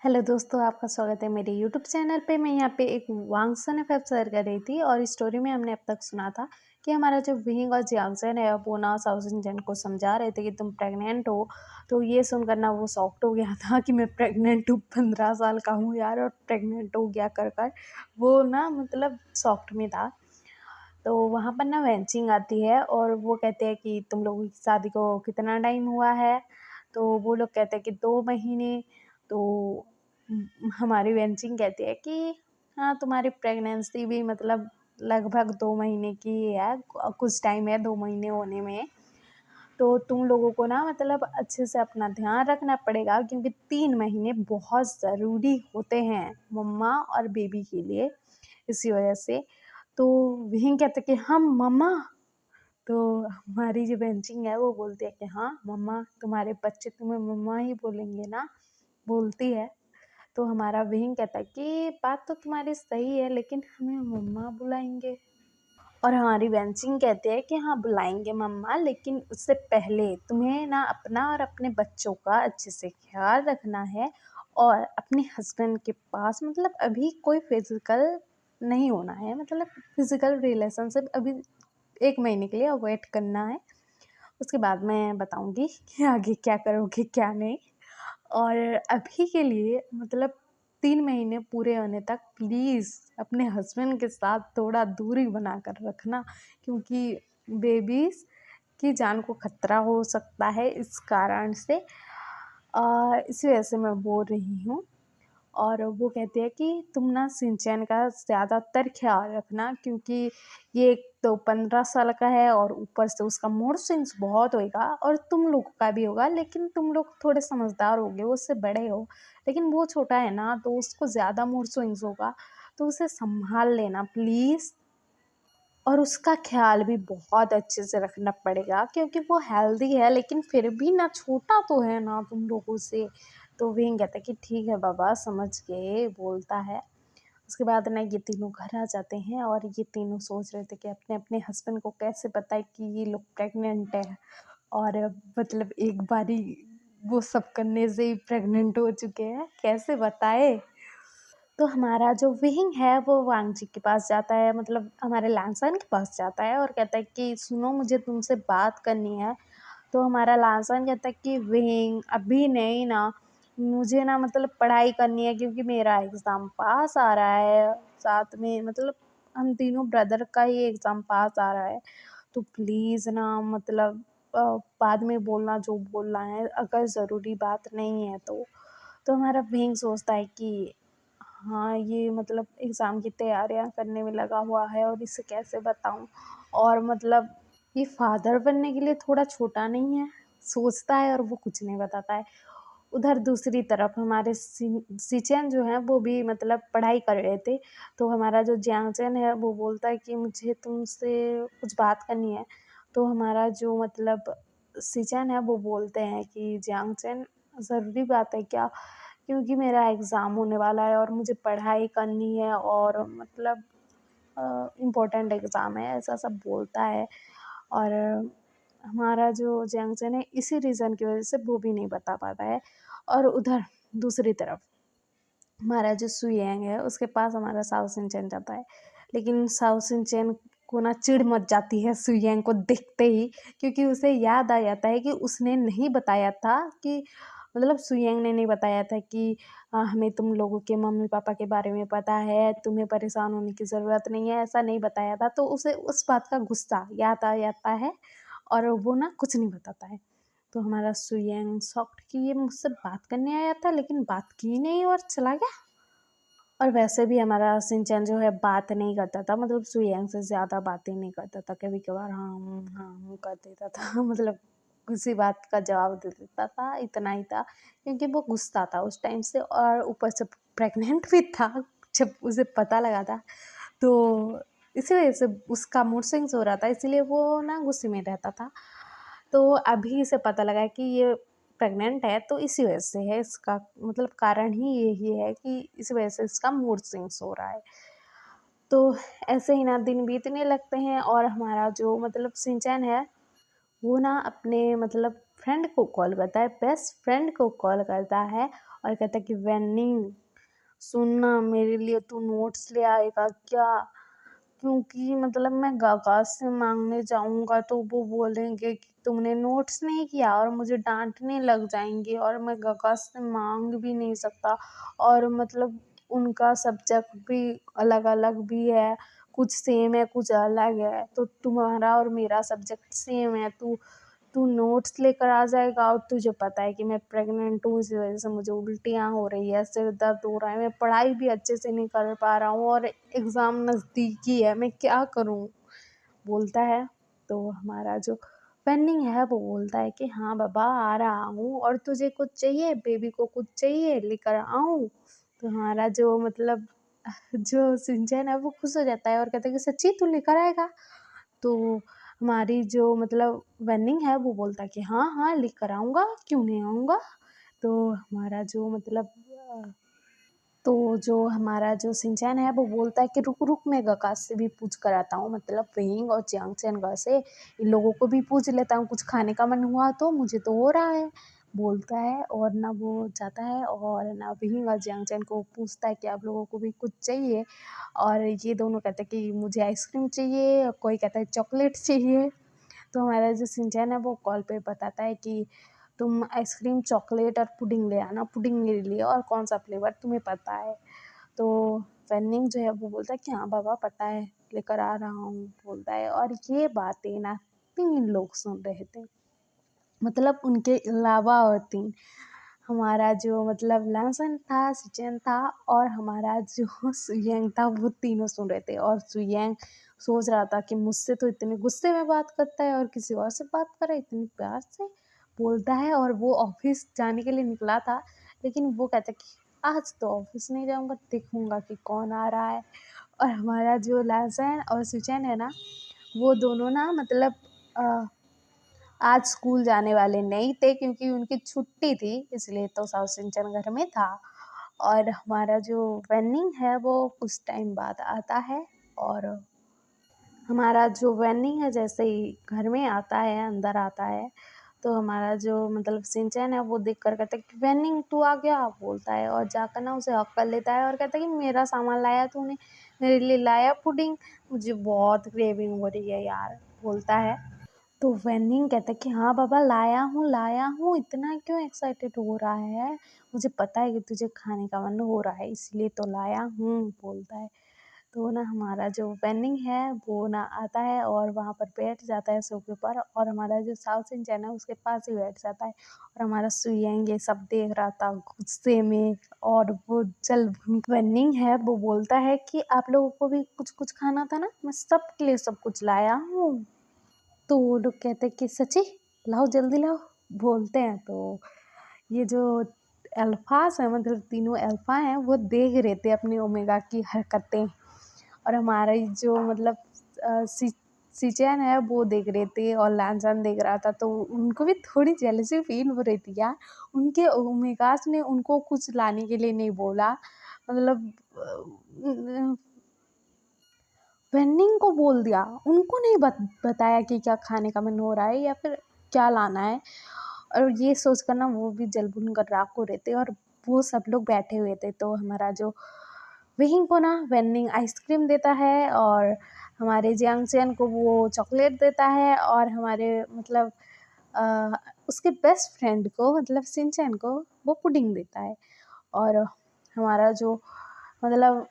Hello दोस्तों, आपका स्वागत है मेरे यूट्यूब चैनल पे। मैं यहाँ पे एक वांगसन एफएफ शेयर कर रही थी और इस स्टोरी में हमने अब तक सुना था कि हमारा जो विहिंग और जियांगसन है वो ना साउथ इंडियन को समझा रहे थे कि तुम प्रेग्नेंट हो। तो ये सुनकर ना वो शॉक्ड हो गया था कि मैं प्रेग्नेंट हूँ, 15 साल का हूँ यार और प्रेग्नेंट हो गया कर वो ना मतलब शॉक्ड में था। तो वहाँ पर ना वेंचिंग आती है और वो कहते हैं कि तुम लोगों की शादी को कितना टाइम हुआ है। तो वो लोग कहते हैं कि 2 महीने। तो हमारी वेंचिंग कहती है कि हाँ, तुम्हारी प्रेगनेंसी भी मतलब लगभग 2 महीने की है, कुछ टाइम है 2 महीने होने में। तो तुम लोगों को ना मतलब अच्छे से अपना ध्यान रखना पड़ेगा क्योंकि 3 महीने बहुत ज़रूरी होते हैं मम्मा और बेबी के लिए। इसी वजह से तो वहीं कहते कि हम मम्मा। तो हमारी जो बेंचिंग है वो बोलती है कि हाँ मम्मा, तुम्हारे बच्चे तुम्हें मम्मा ही बोलेंगे ना, बोलती है। तो हमारा विंग कहता है कि बात तो तुम्हारी सही है लेकिन हमें मम्मा बुलाएंगे। और हमारी वेंचिंग कहते हैं कि हाँ बुलाएंगे मम्मा, लेकिन उससे पहले तुम्हें ना अपना और अपने बच्चों का अच्छे से ख्याल रखना है और अपने हस्बैंड के पास मतलब अभी कोई फिजिकल नहीं होना है, मतलब फिजिकल रिलेशनशिप अभी 1 महीने के लिए अवॉइड करना है। उसके बाद मैं बताऊंगी कि आगे क्या करोगे क्या नहीं। और अभी के लिए मतलब 3 महीने पूरे होने तक प्लीज़ अपने हस्बैंड के साथ थोड़ा दूरी बना कर रखना क्योंकि बेबीज़ की जान को खतरा हो सकता है इस कारण से। इसी वजह से मैं बोल रही हूँ। और वो कहते हैं कि तुम ना सिंचैन का ज़्यादातर ख्याल रखना क्योंकि ये एक तो 15 साल का है और ऊपर से उसका मूड स्विंग्स बहुत होएगा और तुम लोग का भी होगा, लेकिन तुम लोग थोड़े समझदार होगे, वो उससे बड़े हो। लेकिन वो छोटा है ना तो उसको ज़्यादा मूड स्विंग्स होगा, तो उसे संभाल लेना प्लीज़। और उसका ख़्याल भी बहुत अच्छे से रखना पड़ेगा क्योंकि वो हेल्दी है लेकिन फिर भी ना छोटा तो है ना तुम लोगों से। तो विंग कहता है कि ठीक है बाबा, समझ गए, बोलता है। उसके बाद ना ये तीनों घर आ जाते हैं और ये तीनों सोच रहे थे कि अपने अपने हस्बैंड को कैसे बताए कि ये लोग प्रेग्नेंट है। और मतलब एक बारी वो सब करने से ही प्रेग्नेंट हो चुके हैं, कैसे बताए। तो हमारा जो विहिंग है वो वांगजी के पास जाता है, मतलब हमारे लांसन के पास जाता है और कहता है कि सुनो, मुझे तुमसे बात करनी है। तो हमारा लांसन कहता है कि विहिंग अभी नहीं ना, मुझे ना मतलब पढ़ाई करनी है क्योंकि मेरा एग्ज़ाम पास आ रहा है, साथ में मतलब हम तीनों ब्रदर का ही एग्ज़ाम पास आ रहा है। तो प्लीज़ ना मतलब बाद में बोलना जो बोलना है, अगर ज़रूरी बात नहीं है तो। तो हमारा विंग सोचता है कि हाँ, ये मतलब एग्ज़ाम की तैयारियाँ करने में लगा हुआ है और इसे कैसे बताऊँ। और मतलब ये फ़ादर बनने के लिए थोड़ा छोटा नहीं है, सोचता है और वो कुछ नहीं बताता है। उधर दूसरी तरफ हमारे सिचेन जो हैं वो भी मतलब पढ़ाई कर रहे थे। तो हमारा जो जियांगचैन है वो बोलता है कि मुझे तुमसे कुछ बात करनी है। तो हमारा जो मतलब सिचेन है वो बोलते हैं कि जियांगचैन, ज़रूरी बात है क्या? क्योंकि मेरा एग्ज़ाम होने वाला है और मुझे पढ़ाई करनी है और मतलब इम्पोर्टेंट एग्ज़ाम है, ऐसा सब बोलता है। और हमारा जो जंक्शन है इसी रीज़न की वजह से वो भी नहीं बता पाता है। और उधर दूसरी तरफ हमारा जो सुयेंग है उसके पास हमारा साओ शिनचैन जाता है, लेकिन साओ शिनचैन को ना चिढ़ मच जाती है सुयेंग को देखते ही, क्योंकि उसे याद आ जाता है कि उसने नहीं बताया था कि मतलब सुयेंग ने नहीं बताया था कि हमें तुम लोगों के मम्मी पापा के बारे में पता है, तुम्हें परेशान होने की ज़रूरत नहीं है, ऐसा नहीं बताया था। तो उसे उस बात का गुस्सा याद आ जाता है और वो ना कुछ नहीं बताता है। तो हमारा सुयेंग शॉक्ड कि ये मुझसे बात करने आया था लेकिन बात की नहीं और चला गया। और वैसे भी हमारा शिनचैन जो है बात नहीं करता था, मतलब सुयेंग से ज़्यादा बातें नहीं करता था, कभी-कभार हाँ कर देता था मतलब किसी बात का जवाब दे देता था, इतना ही था। क्योंकि वो गुस्सा था उस टाइम से और ऊपर से प्रेग्नेंट भी था जब उसे पता लगा था। तो इसी वजह से उसका मूड स्विंग्स हो रहा था, इसीलिए वो ना गुस्से में रहता था। तो अभी इसे पता लगा कि ये प्रेग्नेंट है, तो इसी वजह से है, इसका मतलब कारण ही यही है कि इस वजह से इसका मूड स्विंग्स हो रहा है। तो ऐसे ही ना दिन बीतने लगते हैं और हमारा जो मतलब शिनचैन है वो ना अपने मतलब फ्रेंड को कॉल करता है, बेस्ट फ्रेंड को कॉल करता है और कहता है कि वेन्निंग सुनना, मेरे लिए तू नोट्स ले आएगा क्या, क्योंकि मतलब मैं गागा से मांगने जाऊंगा तो वो बोलेंगे कि तुमने नोट्स नहीं किया और मुझे डांटने लग जाएंगे और मैं गागा से मांग भी नहीं सकता। और मतलब उनका सब्जेक्ट भी अलग अलग भी है, कुछ सेम है कुछ अलग है, तो तुम्हारा और मेरा सब्जेक्ट सेम है, तू नोट्स लेकर आ जाएगा। और तुझे पता है कि मैं प्रेग्नेंट हूँ, इसी वजह से मुझे उल्टियाँ हो रही है, सिर दर्द हो रहा है, मैं पढ़ाई भी अच्छे से नहीं कर पा रहा हूँ और एग्ज़ाम नज़दीकी है, मैं क्या करूँ, बोलता है। तो हमारा जो पेंडिंग है वो बोलता है कि हाँ बाबा आ रहा हूँ, और तुझे कुछ चाहिए, बेबी को कुछ चाहिए लेकर आऊँ। तो हमारा जो मतलब जो सिंचन है वो खुश हो जाता है और कहता है कि सच्ची तू लेकर आएगा। तो हमारी जो मतलब वेन्निंग है वो बोलता है कि हाँ हाँ लेकर आऊँगा, क्यों नहीं आऊँगा। तो हमारा जो मतलब तो जो हमारा जो सिंचैन है वो बोलता है कि रुक रुक मैं गकास से भी पूछ कर आता हूँ, मतलब वेइंग और जियांगचैन से इन लोगों को भी पूछ लेता हूँ, कुछ खाने का मन हुआ तो, मुझे तो हो रहा है, बोलता है। और ना वो जाता है और ना वेइंग और जियांगचैन को पूछता है कि आप लोगों को भी कुछ चाहिए। और ये दोनों कहते हैं कि मुझे आइसक्रीम चाहिए, कोई कहता है चॉकलेट चाहिए। तो हमारा जो सिंचैन है वो कॉल पे बताता है कि तुम आइसक्रीम, चॉकलेट और पुडिंग ले आना, पुडिंग मेरे लिए, और कौन सा फ्लेवर तुम्हें पता है। तो फैनिंग जो है वो बोलता है कि हाँ बाबा पता है, लेकर आ रहा हूँ, बोलता है। और ये बातें ना 3 लोग सुन रहे थे, मतलब उनके अलावा और 3, हमारा जो मतलब लहसन था, सिचन था और हमारा जो सुयंग था, वो तीनों सुन रहे थे। और सुयंग सोच रहा था कि मुझसे तो इतने गुस्से में बात करता है और किसी और से बात कर रहा है इतनी प्यार से, बोलता है। और वो ऑफिस जाने के लिए निकला था, लेकिन वो कहता है कि आज तो ऑफिस नहीं जाऊंगा, देखूंगा कि कौन आ रहा है। और हमारा जो लहसन और सुचैन है ना, वो दोनों ना मतलब आज स्कूल जाने वाले नहीं थे क्योंकि उनकी छुट्टी थी, इसलिए तो साउथ सिंचन घर में था। और हमारा जो वेन्निंग है वो कुछ टाइम बाद आता है। और हमारा जो वेन्निंग है जैसे ही घर में आता है, अंदर आता है, तो हमारा जो मतलब सिंचन है वो देख कर कहता है कि वेन्निंग तू आ गया, बोलता है। और जाकर ना उसे हक कर लेता है और कहता है कि मेरा सामान लाया तूने, मेरे लिए लाया पुडिंग, मुझे बहुत क्रेविंग हो रही है यार, बोलता है। तो वेनिंग कहता है कि हाँ बाबा लाया हूँ, इतना क्यों एक्साइटेड हो रहा है, मुझे पता है कि तुझे खाने का मन हो रहा है इसलिए तो लाया हूँ, बोलता है। तो ना हमारा जो वेनिंग है वो ना आता है और वहाँ पर बैठ जाता है सोफे पर, और हमारा जो साउथ इंडियन है उसके पास ही बैठ जाता है। और हमारा सुयंग ये सब देख रहा था गुस्से में, और वो चल वेनिंग है वो बोलता है कि आप लोगों को भी कुछ कुछ खाना था ना, मैं सबके लिए सब कुछ लाया हूँ। तो वो लोग कहते हैं कि सच्ची, लाओ जल्दी लाओ, बोलते हैं। तो ये जो अल्फास है, मतलब तीनों अल्फा हैं, वो देख रहे थे अपनी ओमेगा की हरकतें। और हमारा जो मतलब सिचैन है वो देख रहे थे और लैंसन देख रहा था, तो उनको भी थोड़ी जेलसी फील हो रही थी यार, उनके ओमेगास ने उनको कुछ लाने के लिए नहीं बोला, मतलब वेन्निंग को बोल दिया, उनको नहीं बताया कि क्या खाने का मन हो रहा है या फिर क्या लाना है। और ये सोच कर ना वो भी जलबुन कर राख हो रहे थे और वो सब लोग बैठे हुए थे। तो हमारा जो विहिंग को ना वेन्निंग आइसक्रीम देता है और हमारे जियांगचैन को वो चॉकलेट देता है, और हमारे मतलब अ, उसके बेस्ट फ्रेंड को मतलब सिंचैन को वो पुडिंग देता है। और हमारा जो मतलब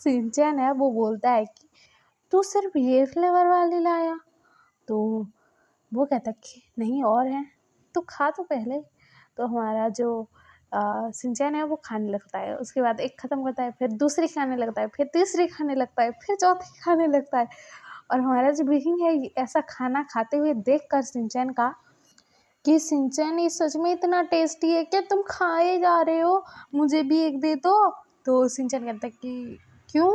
सिंचैन है वो बोलता है कि तू सिर्फ ये फ्लेवर वाली लाया, तो वो कहता है कि नहीं और हैं, तो खा तो पहले। तो हमारा जो सिंचैन है वो खाने लगता है, उसके बाद एक ख़त्म करता है, फिर दूसरी खाने लगता है, फिर तीसरी खाने लगता है, फिर चौथी खाने लगता है। और हमारा जो बिहिंग है ऐसा खाना खाते हुए देख कर सिंचैन का कि सिंचैन ये सच में इतना टेस्टी है क्या, तुम खाए जा रहे हो, मुझे भी एक दे दो। तो सिंचैन कहता है कि क्यों,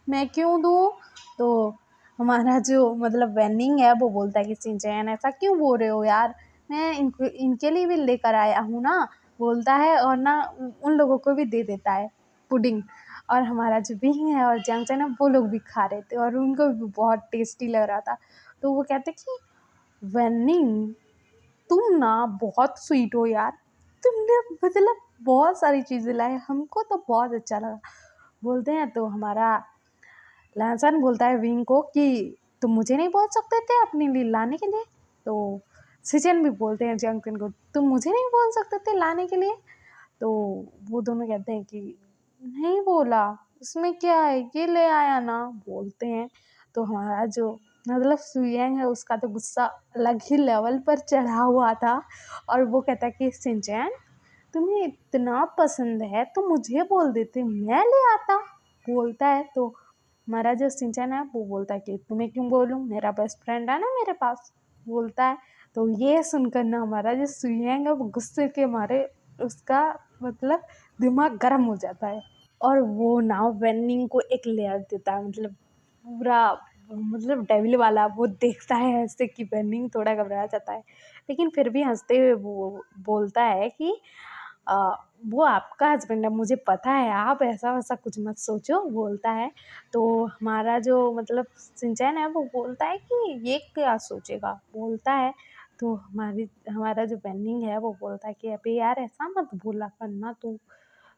मैं क्यों दूँ? तो हमारा जो मतलब वेन्निंग है वो बोलता है कि सिंचैन ऐसा क्यों बोल रहे हो यार, मैं इनको इनके लिए भी लेकर आया हूँ ना, बोलता है। और ना उन लोगों को भी दे देता है पुडिंग। और हमारा जो बिंग है और जंगचैन है वो लोग भी खा रहे थे और उनको भी बहुत टेस्टी लग रहा था। तो वो कहते कि वेन्निंग तुम ना बहुत स्वीट हो यार, तुमने मतलब बहुत सारी चीज़ें लाई, हमको तो बहुत अच्छा लगा। बोलते हैं तो हमारा लहसन बोलता है विंग को कि तुम मुझे नहीं बोल सकते थे अपने लिए लाने के लिए। तो सिजन भी बोलते हैं जंगन को, तुम मुझे नहीं बोल सकते थे लाने के लिए। तो वो दोनों कहते हैं कि नहीं बोला, उसमें क्या है, ये ले आया ना, बोलते हैं। तो हमारा जो मतलब सुयंग है उसका तो गुस्सा अलग ही लेवल पर चढ़ा हुआ था, और वो कहता है कि सिंचैन तुम्हें इतना पसंद है तो मुझे बोल देते, मैं ले आता, बोलता है। तो हमारा जो सिंचैन है वो बोलता है कि तुम्हें क्यों बोलूं, मेरा बेस्ट फ्रेंड है ना मेरे पास, बोलता है। तो ये सुनकर ना हमारा जो सुयंग है वो गुस्से के मारे उसका मतलब दिमाग गर्म हो जाता है, और वो ना वेनिंग को एक लेयर देता है, मतलब पूरा मतलब डेविल वाला। वो देखता है हंसते कि वेनिंग थोड़ा घबरा जाता है, लेकिन फिर भी हंसते हुए वो बोलता है कि अ, वो आपका हस्बैंड है, मुझे पता है, आप ऐसा वैसा कुछ मत सोचो, बोलता है। तो हमारा जो मतलब सिंचैन है वो बोलता है कि ये क्या सोचेगा, बोलता है। तो हमारा जो बेनिंग है वो बोलता है कि अबे यार ऐसा मत बोला करना तू।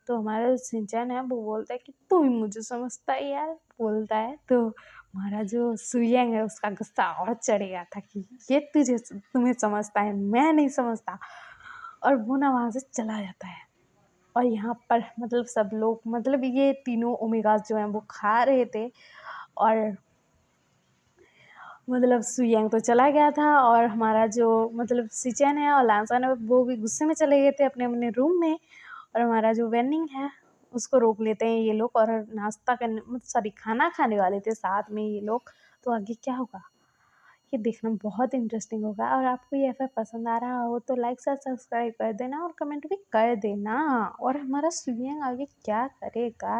तो हमारा जो सिंचैन है वो बोलता है कि तू ही मुझे समझता है यार, बोलता है। तो हमारा जो सुयंग है उसका गुस्सा और चढ़ गया था कि ये तुम्हें समझता है, मैं नहीं समझता, और वो ना वहाँ से चला जाता है। और यहाँ पर मतलब सब लोग मतलब ये तीनों ओमेगास जो हैं वो खा रहे थे, और मतलब सुयंग तो चला गया था, और हमारा जो मतलब सिचेन है और लांसन है वो भी गुस्से में चले गए थे अपने अपने रूम में, और हमारा जो वेनिंग है उसको रोक लेते हैं ये लोग, और नाश्ता करने मतलब सॉरी खाना खाने वाले थे साथ में ये लोग। तो आगे क्या होगा ये देखना बहुत इंटरेस्टिंग होगा, और आपको ये ऐसा पसंद आ रहा हो तो लाइक से सब्सक्राइब कर देना और कमेंट भी कर देना, और हमारा सुयंग आगे क्या करेगा।